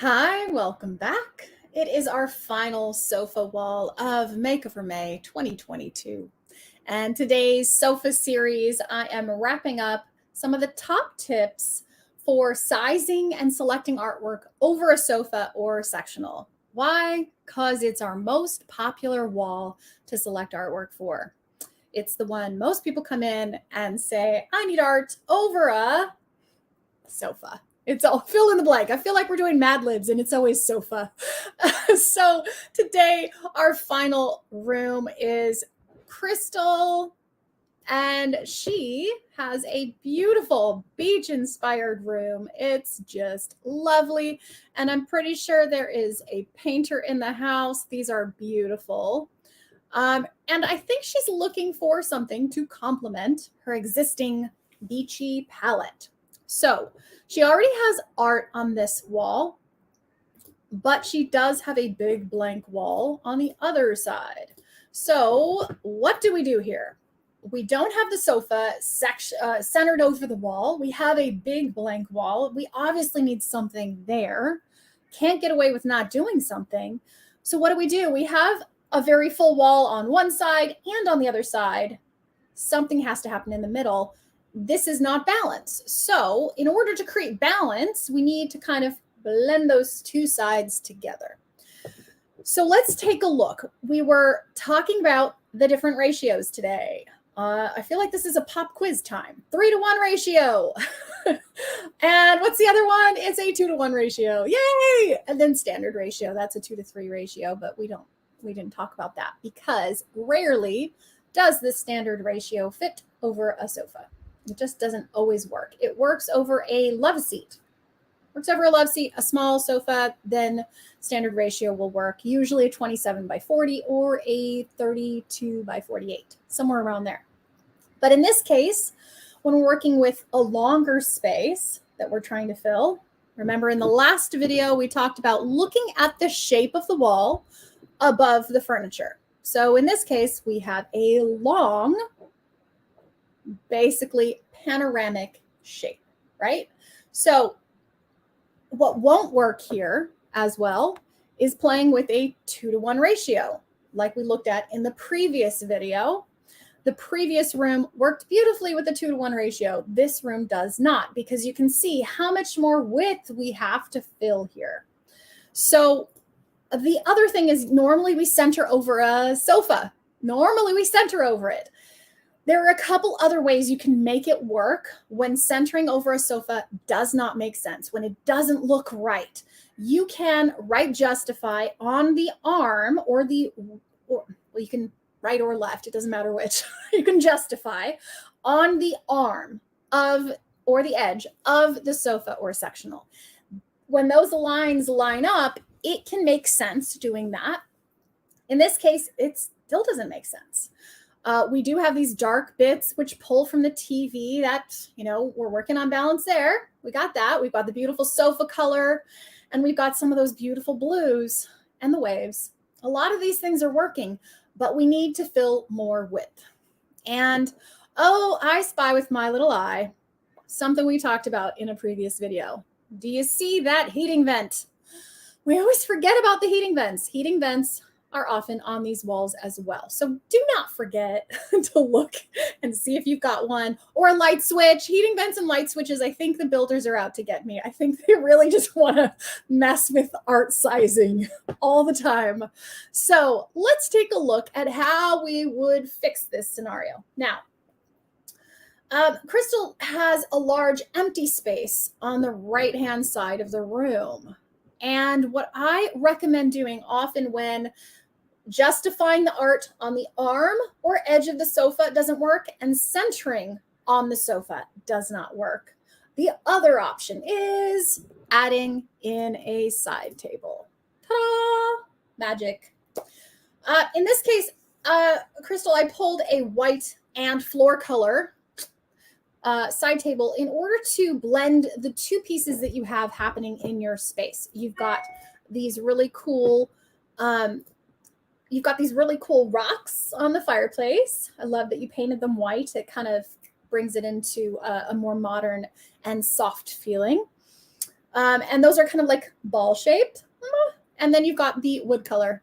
Hi, welcome back. It is our final sofa wall of Makeover May 2022. And today's sofa series, I am wrapping up some of the top tips for sizing and selecting artwork over a sofa or sectional. Why? Because it's our most popular wall to select artwork for. It's the one most people come in and say, I need art over a sofa. It's all fill in the blank. I feel like we're doing Mad Libs and it's always sofa. So today, our final room is Christel, and she has a beautiful beach inspired room. It's just lovely. And I'm pretty sure there is a painter in the house. These are beautiful. And I think she's looking for something to complement her existing beachy palette. So she already has art on this wall, but she does have a big blank wall on the other side. So what do we do here? We don't have the sofa centered over the wall. We have a big blank wall. We obviously need something there. Can't get away with not doing something. So what do? We have a very full wall on one side and on the other side. Something has to happen in the middle. This is not balance. So in order to create balance, we need to kind of blend those two sides together. So let's take a look. We were talking about the different ratios today. I feel like this is a pop quiz time. 3-to-1 ratio. And what's the other one? It's a 2-to-1 ratio. Yay! And then standard ratio. That's a 2-to-3 ratio, but we didn't talk about that because rarely does this standard ratio fit over a sofa. It just doesn't always work. It works over a love seat. A small sofa, then standard ratio will work. Usually a 27-by-40 or a 32-by-48, somewhere around there. But in this case, when we're working with a longer space that we're trying to fill, remember in the last video, we talked about looking at the shape of the wall above the furniture. So in this case, we have a long, basically panoramic shape, right? So what won't work here as well is playing with a 2-to-1 ratio, like we looked at in the previous video. The previous room worked beautifully with a 2-to-1 ratio. This room does not, because you can see how much more width we have to fill here. So the other thing is normally we center over a sofa. Normally we center over it. There are a couple other ways you can make it work when centering over a sofa does not make sense, when it doesn't look right. You can right justify on the arm or you can right or left, it doesn't matter which. You can justify on the arm of or the edge of the sofa or sectional. When those lines line up, it can make sense doing that. In this case, it still doesn't make sense. We do have these dark bits which pull from the TV that, we're working on balance there. We got that. We've got the beautiful sofa color, and we've got some of those beautiful blues and the waves. A lot of these things are working, but we need to fill more width. And, I spy with my little eye something we talked about in a previous video. Do you see that heating vent? We always forget about the heating vents. Heating vents are often on these walls as well. So do not forget to look and see if you've got one, or a light switch. Heating vents and light switches, I think the builders are out to get me. I think they really just want to mess with art sizing all the time. So let's take a look at how we would fix this scenario. Now, Christel has a large empty space on the right-hand side of the room. And what I recommend doing often when justifying the art on the arm or edge of the sofa doesn't work, and centering on the sofa does not work, the other option is adding in a side table. Ta-da! Magic. In this case, Christel, I pulled a white and floor color side table in order to blend the two pieces that you have happening in your space. You've got these really cool rocks on the fireplace. I love that you painted them white. It kind of brings it into a more modern and soft feeling. And those are kind of like ball shaped. And then you've got the wood color.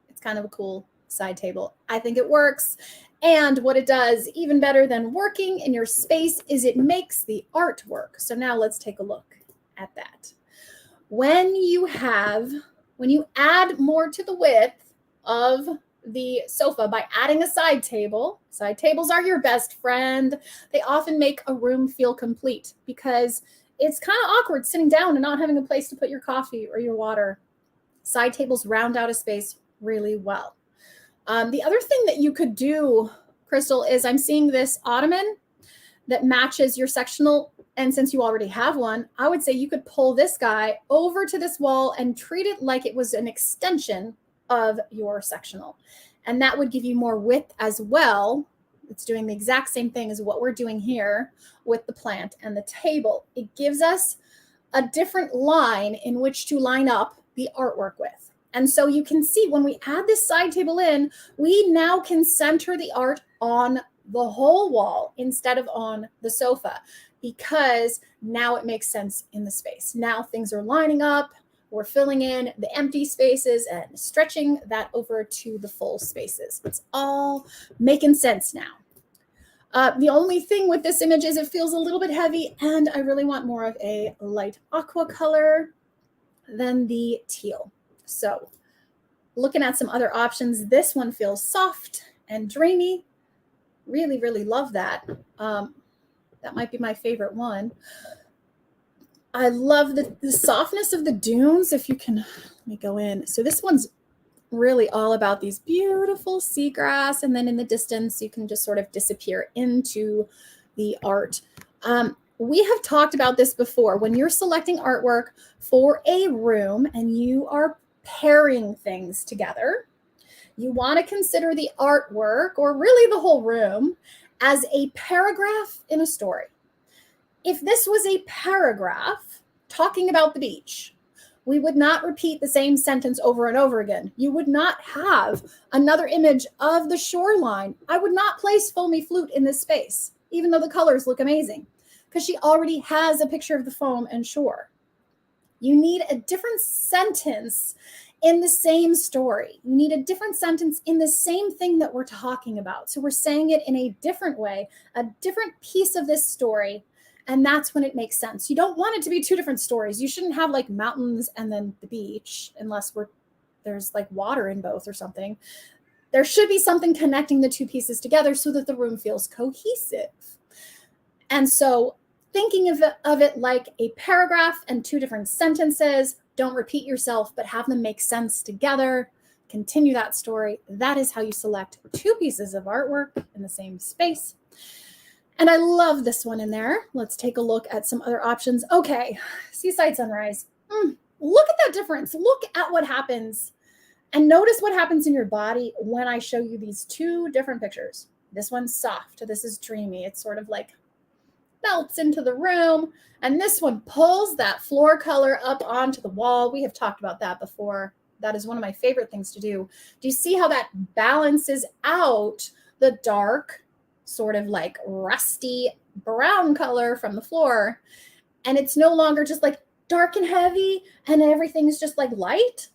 It's kind of a cool side table. I think it works. And what it does, even better than working in your space, is it makes the art work. So now let's take a look at that. When you add more to the width of the sofa by adding a side table, side tables are your best friend. They often make a room feel complete because it's kind of awkward sitting down and not having a place to put your coffee or your water. Side tables round out a space really well. The other thing that you could do, Christel, is I'm seeing this ottoman that matches your sectional. And since you already have one, I would say you could pull this guy over to this wall and treat it like it was an extension of your sectional. And that would give you more width as well. It's doing the exact same thing as what we're doing here with the plant and the table. It gives us a different line in which to line up the artwork with. And so you can see when we add this side table in, we now can center the art on the whole wall instead of on the sofa, because now it makes sense in the space. Now things are lining up. We're filling in the empty spaces and stretching that over to the full spaces. It's all making sense now. The only thing with this image is it feels a little bit heavy, and I really want more of a light aqua color than the teal. So looking at some other options, this one feels soft and dreamy. Really, really love that. That might be my favorite one. I love the softness of the dunes. If you can, let me go in. So this one's really all about these beautiful seagrass. And then in the distance, you can just sort of disappear into the art. We have talked about this before. When you're selecting artwork for a room and you are pairing things together, you want to consider the artwork, or really the whole room, as a paragraph in a story. If this was a paragraph talking about the beach, we would not repeat the same sentence over and over again. You would not have another image of the shoreline. I would not place foamy flute in this space, even though the colors look amazing, because she already has a picture of the foam and shore. You need a different sentence in the same story. You need a different sentence in the same thing that we're talking about. So we're saying it in a different way, a different piece of this story. And that's when it makes sense. You don't want it to be two different stories. You shouldn't have like mountains and then the beach, unless there's like water in both or something. There should be something connecting the two pieces together so that the room feels cohesive. And so thinking of it like a paragraph and two different sentences, don't repeat yourself, but have them make sense together. Continue that story. That is how you select two pieces of artwork in the same space. And I love this one in there. Let's take a look at some other options. Okay, seaside sunrise. Look at that difference. Look at what happens. And notice what happens in your body when I show you these two different pictures. This one's soft. This is dreamy. It's sort of like melts into the room. And this one pulls that floor color up onto the wall. We have talked about that before. That is one of my favorite things to do. Do you see how that balances out the dark, sort of like rusty brown color from the floor? And it's no longer just like dark and heavy and everything's just like light.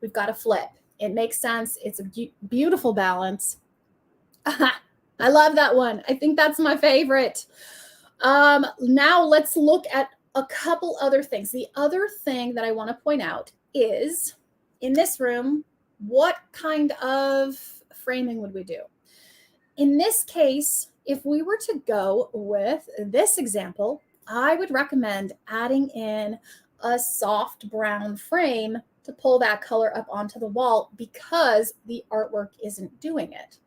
We've got to flip. It makes sense. It's a beautiful balance. I love that one. I think that's my favorite. Now let's look at a couple other things. The other thing that I want to point out is, in this room, what kind of framing would we do? In this case, if we were to go with this example, I would recommend adding in a soft brown frame to pull that color up onto the wall, because the artwork isn't doing it.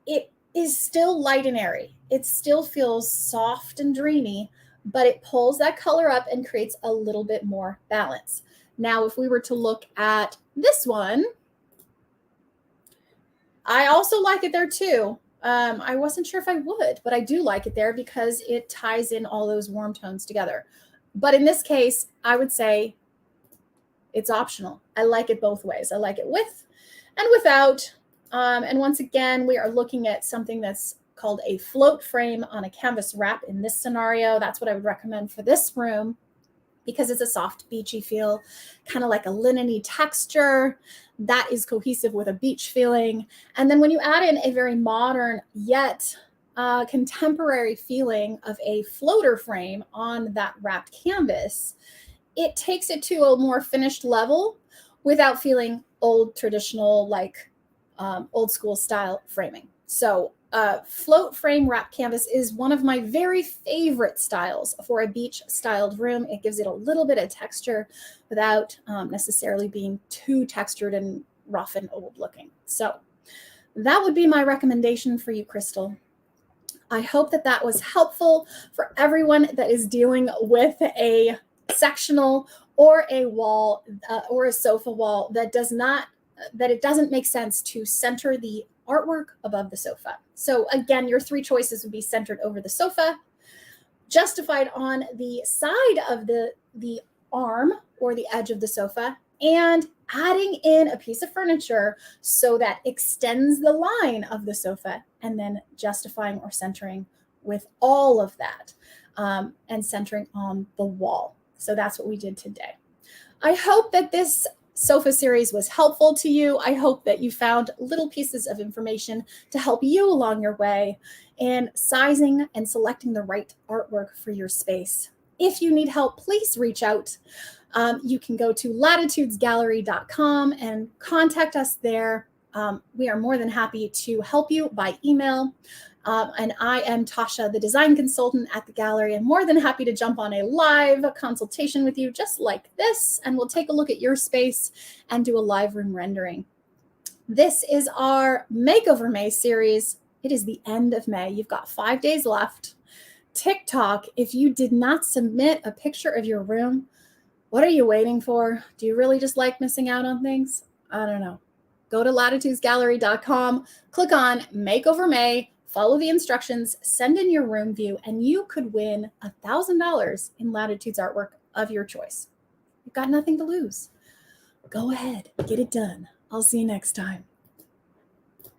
It is still light and airy. It still feels soft and dreamy, but it pulls that color up and creates a little bit more balance. Now, if we were to look at this one, I also like it there too. I wasn't sure if I would, but I do like it there because it ties in all those warm tones together. But in this case, I would say it's optional. I like it both ways. I like it with and without. And once again, we are looking at something that's called a float frame on a canvas wrap in this scenario. That's what I would recommend for this room. because it's a soft, beachy feel, kind of like a linen-y texture that is cohesive with a beach feeling. And then when you add in a very modern yet contemporary feeling of a floater frame on that wrapped canvas, it takes it to a more finished level without feeling old, traditional, like old school style framing. So float frame wrap canvas is one of my very favorite styles for a beach styled room. It gives it a little bit of texture without necessarily being too textured and rough and old looking. So that would be my recommendation for you, Christel. I hope that that was helpful for everyone that is dealing with a sectional or a wall or a sofa wall that it doesn't make sense to center the artwork above the sofa. So again, your three choices would be centered over the sofa, justified on the side of the arm or the edge of the sofa, and adding in a piece of furniture so that extends the line of the sofa, and then justifying or centering with all of that and centering on the wall. So that's what we did today. I hope that this sofa series was helpful to you. I hope that you found little pieces of information to help you along your way in sizing and selecting the right artwork for your space. If you need help, please reach out. You can go to latitudesgallery.com and contact us there. We are more than happy to help you by email. And I am Tasha, the design consultant at the gallery, and more than happy to jump on a live consultation with you just like this, and we'll take a look at your space and do a live room rendering. This is our Makeover May series. It is the end of May. You've got 5 days left. TikTok, if you did not submit a picture of your room, what are you waiting for? Do you really just like missing out on things? I don't know. Go to latitudesgallery.com, click on Makeover May, follow the instructions, send in your room view, and you could win $1,000 in Latitudes artwork of your choice. You've got nothing to lose. Go ahead, get it done. I'll see you next time.